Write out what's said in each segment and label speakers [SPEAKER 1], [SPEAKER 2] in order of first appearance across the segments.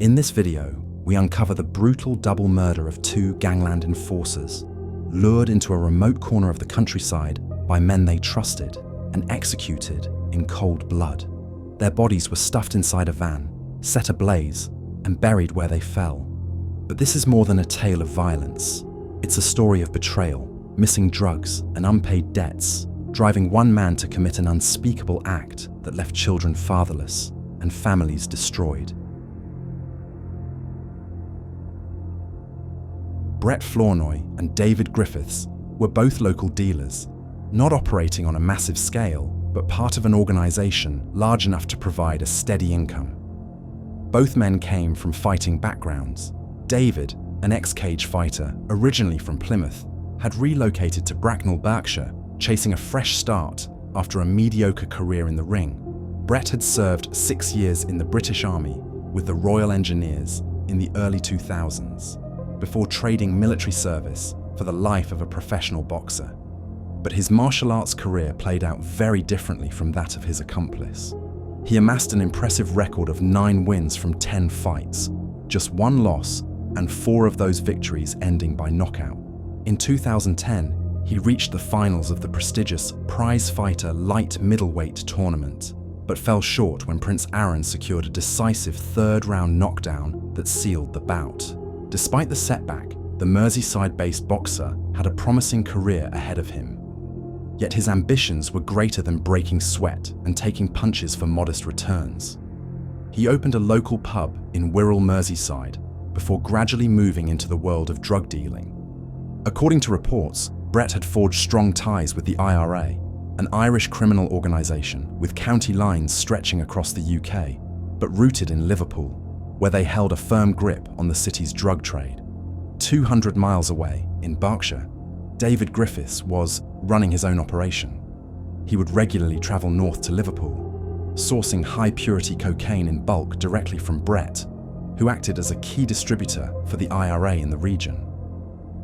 [SPEAKER 1] In this video, we uncover the brutal double murder of two gangland enforcers, lured into a remote corner of the countryside by men they trusted and executed in cold blood. Their bodies were stuffed inside a van, set ablaze, and buried where they fell. But this is more than a tale of violence. It's a story of betrayal, missing drugs, and unpaid debts, driving one man to commit an unspeakable act that left children fatherless and families destroyed. Brett Flournoy and David Griffiths were both local dealers, not operating on a massive scale, but part of an organization large enough to provide a steady income. Both men came from fighting backgrounds. David, an ex-cage fighter originally from Plymouth, had relocated to Bracknell, Berkshire, chasing a fresh start after a mediocre career in the ring. Brett had served 6 years in the British Army with the Royal Engineers in the early 2000s, before trading military service for the life of a professional boxer. But his martial arts career played out very differently from that of his accomplice. He amassed an impressive record of 9 wins from 10 fights, just 1 loss, and 4 of those victories ending by knockout. In 2010, he reached the finals of the prestigious Prize Fighter Light Middleweight tournament, but fell short when Prince Aaron secured a decisive 3rd-round knockdown that sealed the bout. Despite the setback, the Merseyside-based boxer had a promising career ahead of him. Yet his ambitions were greater than breaking sweat and taking punches for modest returns. He opened a local pub in Wirral, Merseyside, before gradually moving into the world of drug dealing. According to reports, Brett had forged strong ties with the IRA, an Irish criminal organisation with county lines stretching across the UK, but rooted in Liverpool, where they held a firm grip on the city's drug trade. 200 miles away, in Berkshire, David Griffiths was running his own operation. He would regularly travel north to Liverpool, sourcing high-purity cocaine in bulk directly from Brett, who acted as a key distributor for the IRA in the region.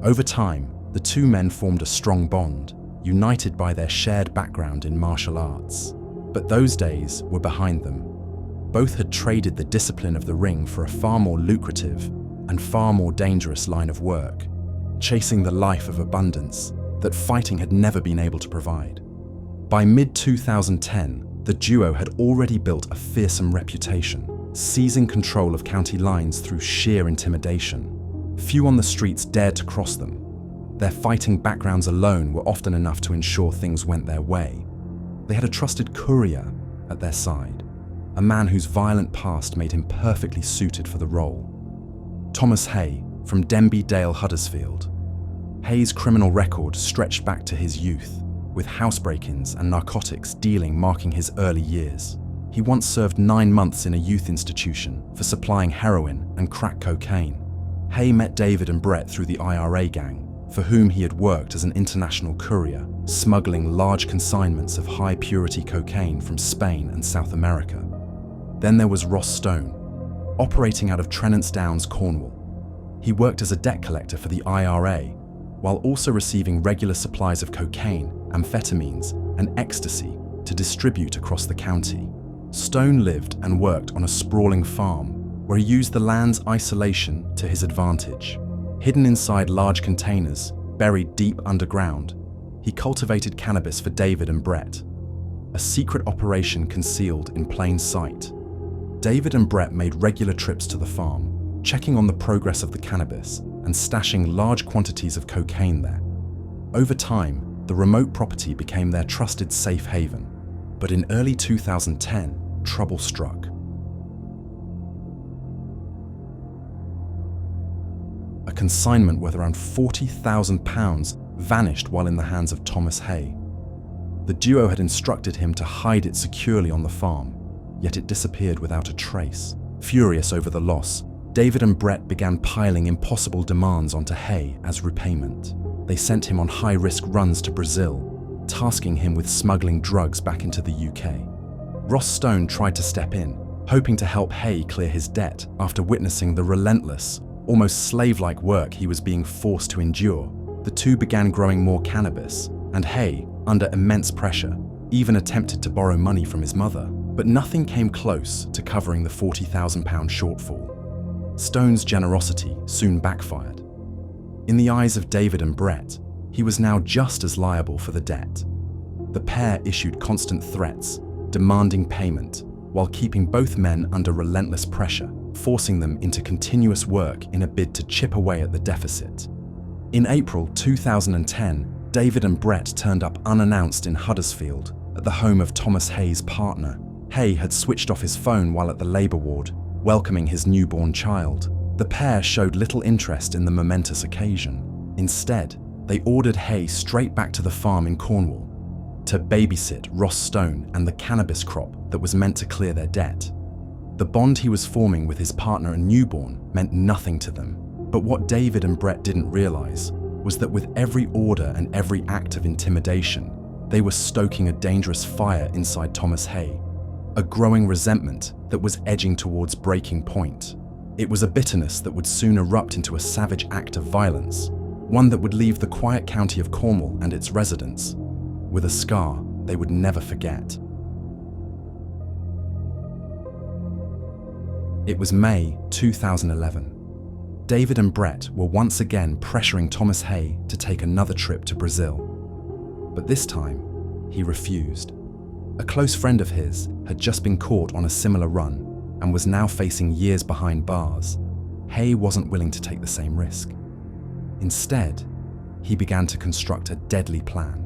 [SPEAKER 1] Over time, the two men formed a strong bond, united by their shared background in martial arts. But those days were behind them. Both had traded the discipline of the ring for a far more lucrative and far more dangerous line of work, chasing the life of abundance that fighting had never been able to provide. By mid-2010, the duo had already built a fearsome reputation, seizing control of county lines through sheer intimidation. Few on the streets dared to cross them. Their fighting backgrounds alone were often enough to ensure things went their way. They had a trusted courier at their side, a man whose violent past made him perfectly suited for the role. Thomas Hay, from Denby Dale, Huddersfield. Hay's criminal record stretched back to his youth, with house break-ins and narcotics dealing marking his early years. He once served 9 months in a youth institution for supplying heroin and crack cocaine. Hay met David and Brett through the IRA gang, for whom he had worked as an international courier, smuggling large consignments of high-purity cocaine from Spain and South America. Then there was Ross Stone, operating out of Trennants Downs, Cornwall. He worked as a debt collector for the IRA, while also receiving regular supplies of cocaine, amphetamines, and ecstasy to distribute across the county. Stone lived and worked on a sprawling farm, where he used the land's isolation to his advantage. Hidden inside large containers, buried deep underground, he cultivated cannabis for David and Brett, a secret operation concealed in plain sight. David and Brett made regular trips to the farm, checking on the progress of the cannabis and stashing large quantities of cocaine there. Over time, the remote property became their trusted safe haven. But in early 2010, trouble struck. A consignment worth around £40,000 vanished while in the hands of Thomas Hay. The duo had instructed him to hide it securely on the farm, yet it disappeared without a trace. Furious over the loss, David and Brett began piling impossible demands onto Hay as repayment. They sent him on high-risk runs to Brazil, tasking him with smuggling drugs back into the UK. Ross Stone tried to step in, hoping to help Hay clear his debt after witnessing the relentless, almost slave-like work he was being forced to endure. The two began growing more cannabis, and Hay, under immense pressure, even attempted to borrow money from his mother, but nothing came close to covering the £40,000 shortfall. Stone's generosity soon backfired. In the eyes of David and Brett, he was now just as liable for the debt. The pair issued constant threats, demanding payment, while keeping both men under relentless pressure, forcing them into continuous work in a bid to chip away at the deficit. In April 2010, David and Brett turned up unannounced in Huddersfield at the home of Thomas Hay's partner. Hay had switched off his phone while at the labour ward, welcoming his newborn child. The pair showed little interest in the momentous occasion. Instead, they ordered Hay straight back to the farm in Cornwall to babysit Ross Stone and the cannabis crop that was meant to clear their debt. The bond he was forming with his partner and newborn meant nothing to them. But what David and Brett didn't realise was that with every order and every act of intimidation, they were stoking a dangerous fire inside Thomas Hay, a growing resentment that was edging towards breaking point. It was a bitterness that would soon erupt into a savage act of violence, one that would leave the quiet county of Cornwall and its residents with a scar they would never forget. It was May 2011. David and Brett were once again pressuring Thomas Hay to take another trip to Brazil. But this time, he refused. A close friend of his had just been caught on a similar run and was now facing years behind bars. Hay wasn't willing to take the same risk. Instead, he began to construct a deadly plan,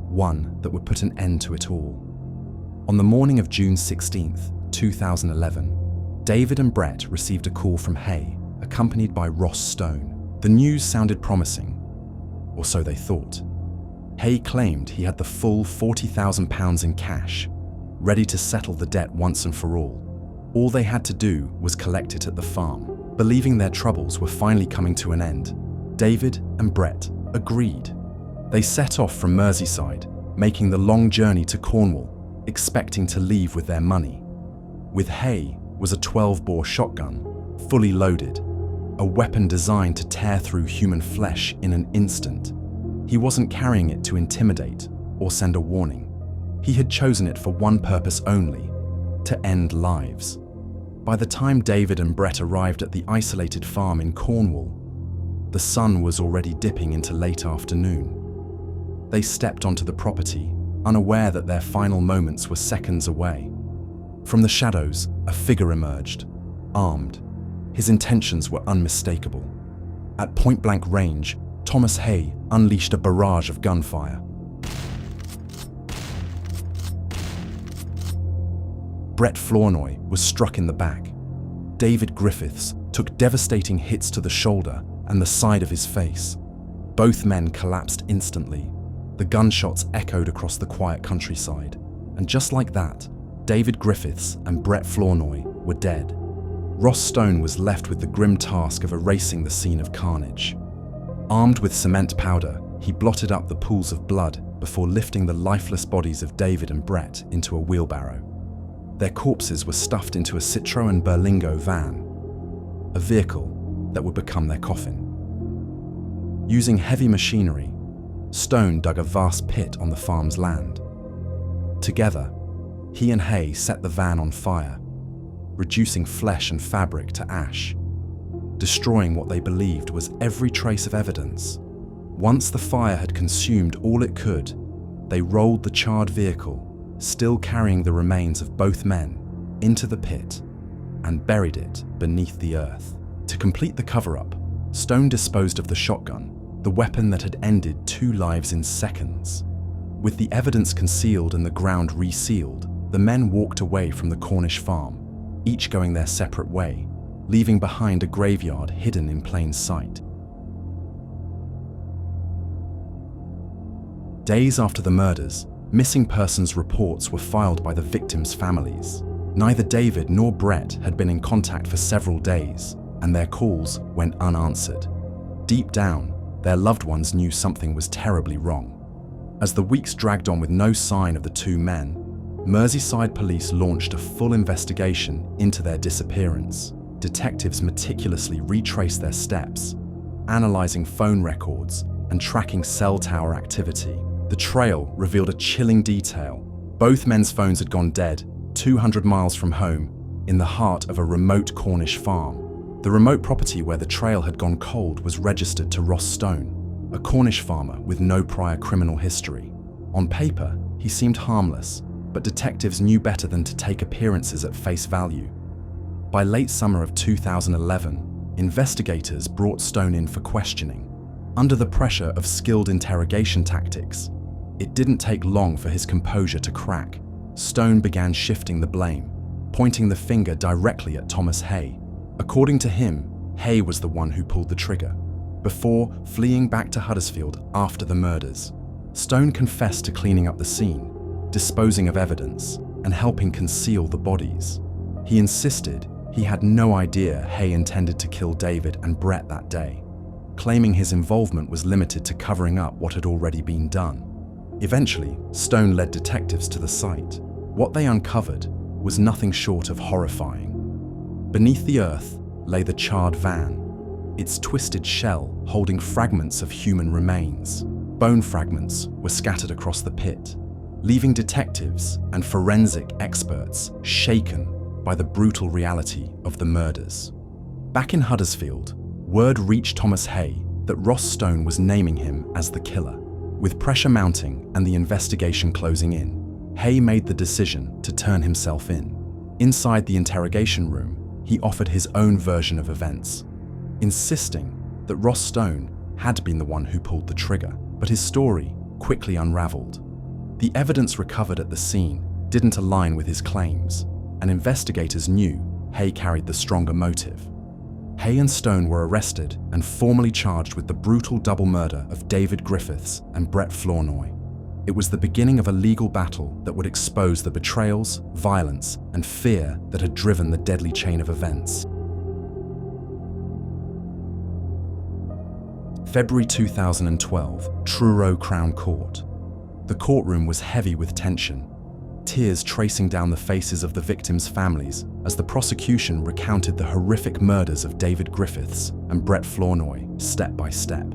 [SPEAKER 1] one that would put an end to it all. On the morning of June 16th, 2011, David and Brett received a call from Hay, accompanied by Ross Stone. The news sounded promising, or so they thought. Hay claimed he had the full £40,000 in cash, ready to settle the debt once and for all. All they had to do was collect it at the farm. Believing their troubles were finally coming to an end, David and Brett agreed. They set off from Merseyside, making the long journey to Cornwall, expecting to leave with their money. With Hay was a 12-bore shotgun, fully loaded, a weapon designed to tear through human flesh in an instant. He wasn't carrying it to intimidate or send a warning. He had chosen it for one purpose only: to end lives. By the time David and Brett arrived at the isolated farm in Cornwall, the sun was already dipping into late afternoon. They stepped onto the property, unaware that their final moments were seconds away. From the shadows, a figure emerged, armed. His intentions were unmistakable. At point-blank range, Thomas Hay unleashed a barrage of gunfire. Brett Flournoy was struck in the back. David Griffiths took devastating hits to the shoulder and the side of his face. Both men collapsed instantly. The gunshots echoed across the quiet countryside, and just like that, David Griffiths and Brett Flournoy were dead. Ross Stone was left with the grim task of erasing the scene of carnage. Armed with cement powder, he blotted up the pools of blood before lifting the lifeless bodies of David and Brett into a wheelbarrow. Their corpses were stuffed into a Citroën Berlingo van, a vehicle that would become their coffin. Using heavy machinery, Stone dug a vast pit on the farm's land. Together, he and Hay set the van on fire, reducing flesh and fabric to ash, destroying what they believed was every trace of evidence. Once the fire had consumed all it could, they rolled the charred vehicle, still carrying the remains of both men, into the pit and buried it beneath the earth. To complete the cover-up, Stone disposed of the shotgun, the weapon that had ended 2 lives in seconds. With the evidence concealed and the ground resealed, the men walked away from the Cornish farm, each going their separate way, leaving behind a graveyard hidden in plain sight. Days after the murders, missing persons reports were filed by the victims' families. Neither David nor Brett had been in contact for several days, and their calls went unanswered. Deep down, their loved ones knew something was terribly wrong. As the weeks dragged on with no sign of the 2 men, Merseyside police launched a full investigation into their disappearance. Detectives meticulously retraced their steps, analysing phone records and tracking cell tower activity. The trail revealed a chilling detail. Both men's phones had gone dead 200 miles from home, in the heart of a remote Cornish farm. The remote property where the trail had gone cold was registered to Ross Stone, a Cornish farmer with no prior criminal history. On paper, he seemed harmless, but detectives knew better than to take appearances at face value. By late summer of 2011, investigators brought Stone in for questioning. Under the pressure of skilled interrogation tactics, it didn't take long for his composure to crack. Stone began shifting the blame, pointing the finger directly at Thomas Hay. According to him, Hay was the one who pulled the trigger, before fleeing back to Huddersfield after the murders. Stone confessed to cleaning up the scene, disposing of evidence, and helping conceal the bodies. He insisted he had no idea Hay intended to kill David and Brett that day, claiming his involvement was limited to covering up what had already been done. Eventually, Stone led detectives to the site. What they uncovered was nothing short of horrifying. Beneath the earth lay the charred van, its twisted shell holding fragments of human remains. Bone fragments were scattered across the pit, leaving detectives and forensic experts shaken by the brutal reality of the murders. Back in Huddersfield, word reached Thomas Hay that Ross Stone was naming him as the killer. With pressure mounting and the investigation closing in, Hay made the decision to turn himself in. Inside the interrogation room, he offered his own version of events, insisting that Ross Stone had been the one who pulled the trigger, but his story quickly unraveled. The evidence recovered at the scene didn't align with his claims, and investigators knew Hay carried the stronger motive. Hay and Stone were arrested and formally charged with the brutal double murder of David Griffiths and Brett Flournoy. It was the beginning of a legal battle that would expose the betrayals, violence, and fear that had driven the deadly chain of events. February 2012, Truro Crown Court. The courtroom was heavy with tension, tears tracing down the faces of the victims' families as the prosecution recounted the horrific murders of David Griffiths and Brett Flournoy step by step.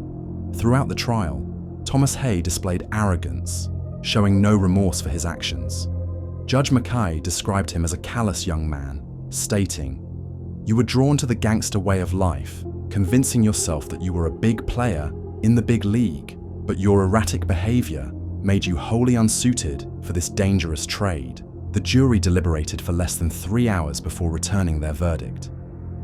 [SPEAKER 1] Throughout the trial, Thomas Hay displayed arrogance, showing no remorse for his actions. Judge Mackay described him as a callous young man, stating, "You were drawn to the gangster way of life, convincing yourself that you were a big player in the big league, but your erratic behavior made you wholly unsuited for this dangerous trade." The jury deliberated for less than 3 hours before returning their verdict.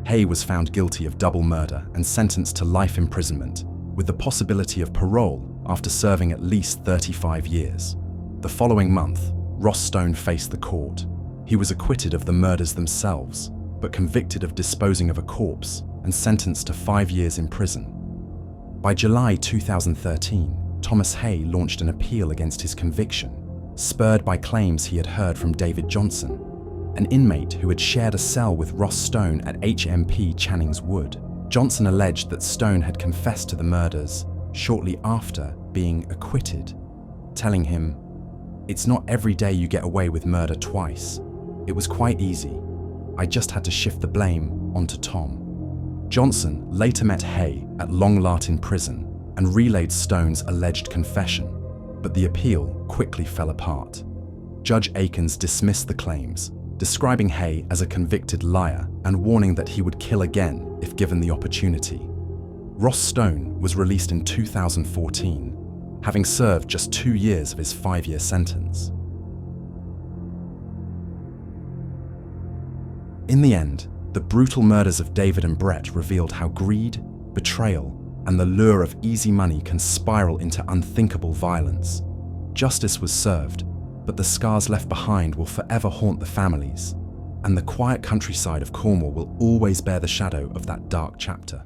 [SPEAKER 1] Hay was found guilty of double murder and sentenced to life imprisonment, with the possibility of parole after serving at least 35 years. The following month, Ross Stone faced the court. He was acquitted of the murders themselves, but convicted of disposing of a corpse and sentenced to 5 years in prison. By July 2013, Thomas Hay launched an appeal against his conviction, spurred by claims he had heard from David Johnson, an inmate who had shared a cell with Ross Stone at HMP Channings Wood. Johnson alleged that Stone had confessed to the murders shortly after being acquitted, telling him, "It's not every day you get away with murder twice. It was quite easy. I just had to shift the blame onto Tom." Johnson later met Hay at Long Lartin prison and relayed Stone's alleged confession, but the appeal quickly fell apart. Judge Akins dismissed the claims, describing Hay as a convicted liar and warning that he would kill again if given the opportunity. Ross Stone was released in 2014, having served just 2 years of his 5-year sentence. In the end, the brutal murders of David and Brett revealed how greed, betrayal, and the lure of easy money can spiral into unthinkable violence. Justice was served, but the scars left behind will forever haunt the families, and the quiet countryside of Cornwall will always bear the shadow of that dark chapter.